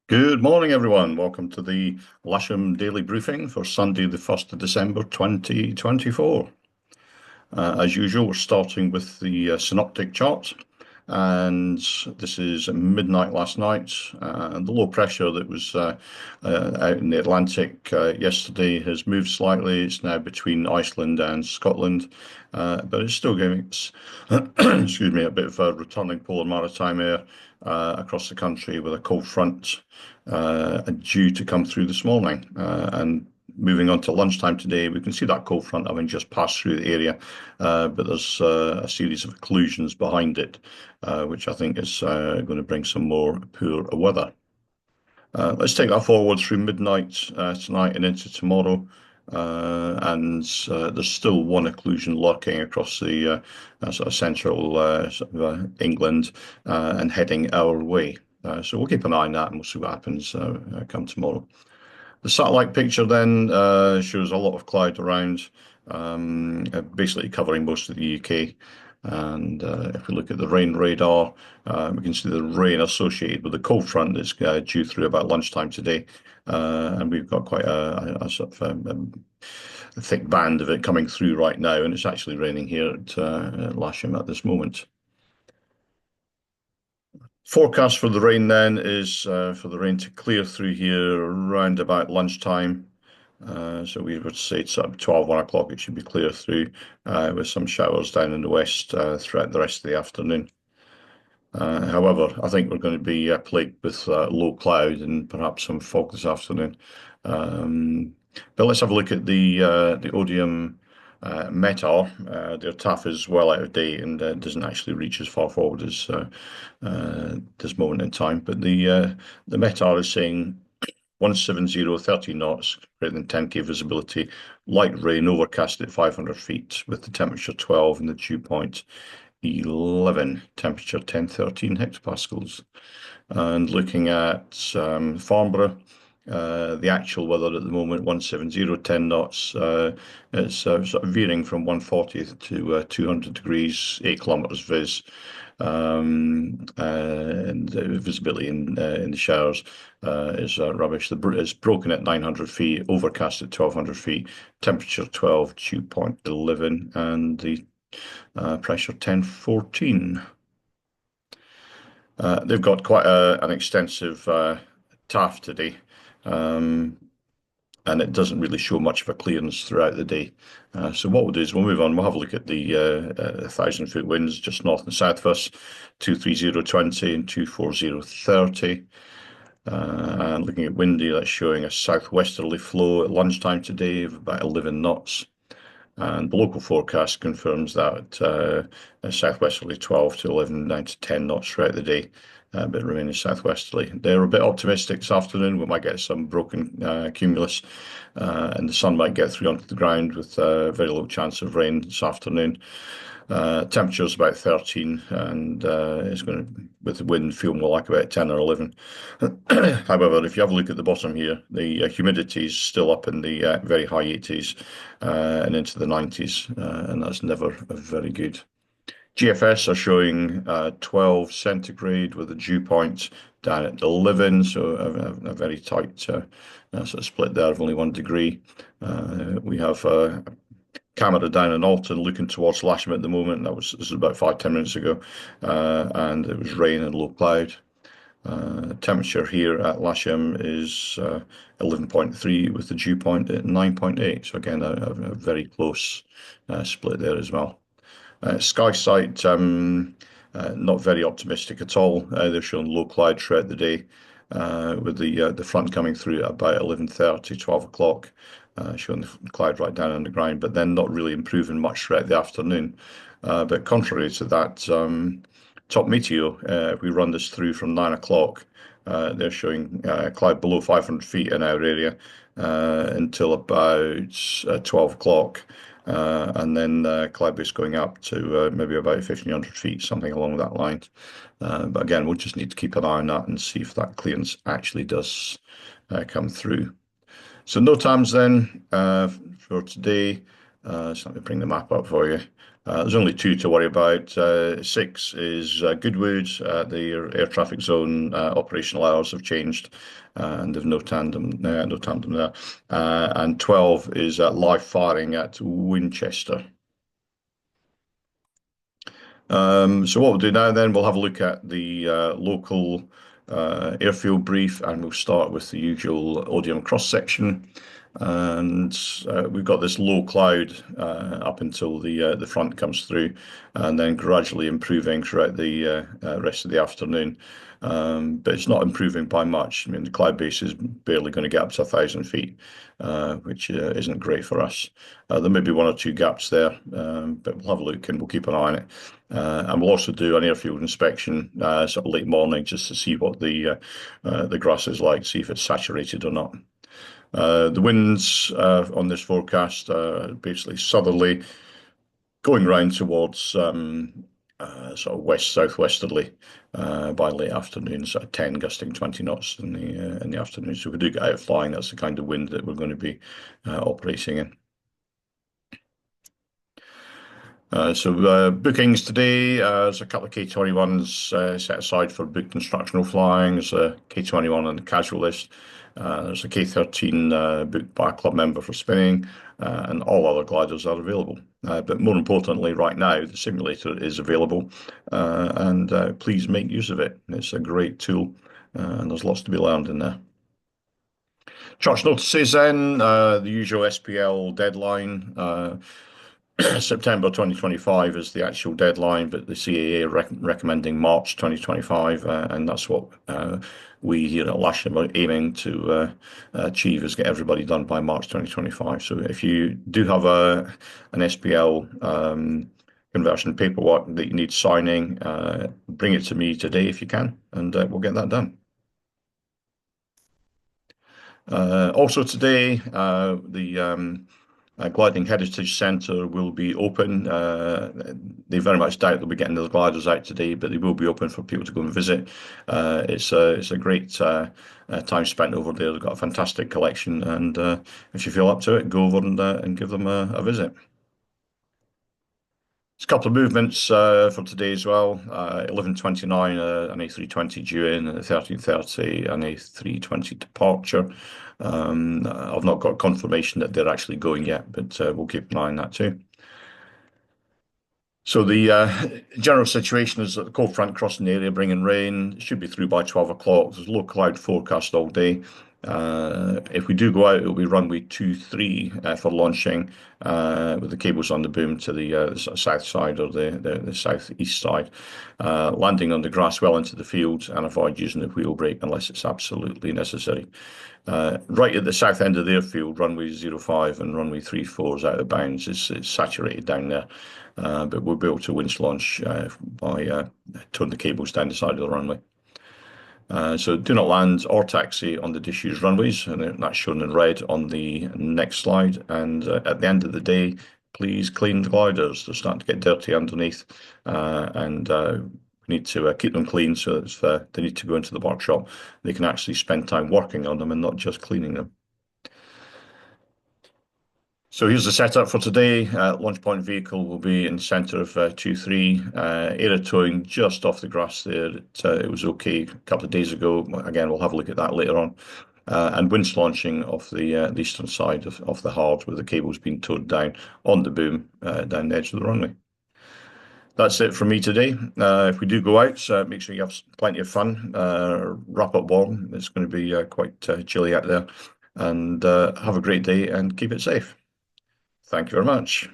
Good morning, everyone. Welcome to the Lasham Daily Briefing for Sunday, the 1st of December, 2024. As usual, we're starting with the synoptic chart, and this is midnight last night. The low pressure that was out in the Atlantic yesterday has moved slightly. It's now between Iceland and Scotland, but it's still giving us, excuse me, a bit of a returning polar maritime air across the country with a cold front due to come through this morning. And moving on to lunchtime today, we can see that cold front having just passed through the area, but there's a series of occlusions behind it, which I think is going to bring some more poor weather. Let's take that forward through midnight tonight and into tomorrow. There's still one occlusion lurking across the sort of central England and heading our way. So we'll keep an eye on that and we'll see what happens come tomorrow. The satellite picture then shows a lot of cloud around, basically covering most of the UK. And if we look at the rain radar, we can see the rain associated with the cold front that's due through about lunchtime today. And we've got quite a sort of a thick band of it coming through right now, and it's actually raining here at Lasham at this moment. Forecast for the rain then is for the rain to clear through here around about lunchtime. So we would say it's at 1 o'clock it should be clear through with some showers down in the west throughout the rest of the afternoon. However, I think we're going to be plagued with low cloud and perhaps some fog this afternoon. But let's have a look at the Odium METAR. Their TAF is well out of date and doesn't actually reach as far forward as this moment in time. But the METAR is saying 170, 30 knots, greater than 10k visibility, light rain, overcast at 500 feet with the temperature 12 and the dew point 11, temperature 1013 hectopascals. And looking at Farnborough, the actual weather at the moment, 170, 10 knots. It's sort of veering from 140 to 200 degrees, 8 kilometers viz. And the visibility in the showers is rubbish. It's broken at 900 feet, overcast at 1200 feet, temperature 12, dew point 11, and the pressure 1014. They've got quite an extensive TAF today, and it doesn't really show much of a clearance throughout the day. So what we'll do is we'll move on. We'll have a look at the 1,000-foot winds just north and south of us, 230-20 and 240-30. And looking at windy, that's showing a southwesterly flow at lunchtime today of about 11 knots. And the local forecast confirms that southwesterly 12 to 11, 9 to 10 knots throughout the day, but remaining southwesterly. They're a bit optimistic this afternoon. We might get some broken cumulus, and the sun might get through onto the ground with very low chance of rain this afternoon. Temperature is about 13, and it's going to, with the wind, feel more like about 10 or 11. However, if you have a look at the bottom here, the humidity is still up in the very high 80s and into the 90s, and that's never very good. GFS are showing 12 centigrade with a dew point down at 11, so a very tight sort of split there of only 1 degree. We have camera down in Alton looking towards Lasham at the moment. This was about 5-10 minutes ago, and it was rain and low cloud. Temperature here at Lasham is 11.3 with the dew point at 9.8. So again, a very close split there as well. Sky sight, not very optimistic at all. They're showing low cloud throughout the day, with the front coming through at about 11:30, 12 o'clock, showing the cloud right down on the ground, but then not really improving much throughout the afternoon. But contrary to that, top meteo, if we run this through from 9 o'clock, they're showing cloud below 500 feet in our area until about 12 o'clock. And then cloud base going up to maybe about 1,500 feet, something along that line. But again, we'll just need to keep an eye on that and see if that clearance actually does come through. So no times then for today. So let me bring the map up for you. There's only two to worry about. Six is Goodwood. The air traffic zone operational hours have changed, and there's no tandem there. And 12 is live firing at Winchester. So what we'll do now then, we'll have a look at the local airfield brief, and we'll start with the usual Odium cross section. And we've got this low cloud up until the front comes through, and then gradually improving throughout the rest of the afternoon. But it's not improving by much. I mean, the cloud base is barely going to get up to 1,000 feet, which isn't great for us. There may be one or two gaps there, but we'll have a look and we'll keep an eye on it. And we'll also do an airfield inspection sort of late morning just to see what the grass is like, see if it's saturated or not. The winds on this forecast are basically southerly, going round towards sort of west southwesterly by late afternoon, sort of 10 gusting 20 knots in the afternoon. So if we do get out flying, that's the kind of wind that we're going to be operating in. Bookings today, there's a couple of K21s set aside for booked instructional flying. There's a K21 on the casual list. There's a K13 booked by a club member for spinning, and all other gliders are available. But more importantly, right now, the simulator is available, and please make use of it. It's a great tool, and there's lots to be learned in there. Charge notices then, the usual SPL deadline. September 2025 is the actual deadline, but the CAA are recommending March 2025, and that's what we here at Lasham are aiming to achieve, is get everybody done by March 2025. So if you do have an SPL conversion paperwork that you need signing, bring it to me today if you can, and we'll get that done. Also today, the Gliding Heritage Centre will be open. They very much doubt they'll be getting the gliders out today, but they will be open for people to go and visit. It's a great time spent over there. They've got a fantastic collection, and if you feel up to it, go over and give them a visit. There's a couple of movements for today as well. 11:29, an A320 due in, and 13:30, an A320 departure. I've not got confirmation that they're actually going yet, but we'll keep an eye on that too. So the general situation is that the cold front crossing the area, bringing rain. It should be through by 12 o'clock. There's a low cloud forecast all day. If we do go out, it'll be runway 23 for launching, with the cables on the boom to the south side or the southeast side. Landing on the grass well into the field, and avoid using the wheel brake unless it's absolutely necessary. Right at the south end of the airfield, runway 05 and runway 34 is out of bounds. It's saturated down there, but we'll be able to winch launch by towing the cables down the side of the runway. So do not land or taxi on the disused runways, and that's shown in red on the next slide. And at the end of the day, please clean the gliders. They're starting to get dirty underneath, and we need to keep them clean, so that if they need to go into the workshop, they can actually spend time working on them and not just cleaning them. So here's the setup for today. Launch point vehicle will be in the centre of 2-3. Area towing just off the grass there. It was okay a couple of days ago. Again, we'll have a look at that later on. And winch launching off the eastern side of the hard, with the cables being towed down on the boom down the edge of the runway. That's it from me today. If we do go out, make sure you have plenty of fun. Wrap up warm. It's going to be quite chilly out there. And have a great day and keep it safe. Thank you very much.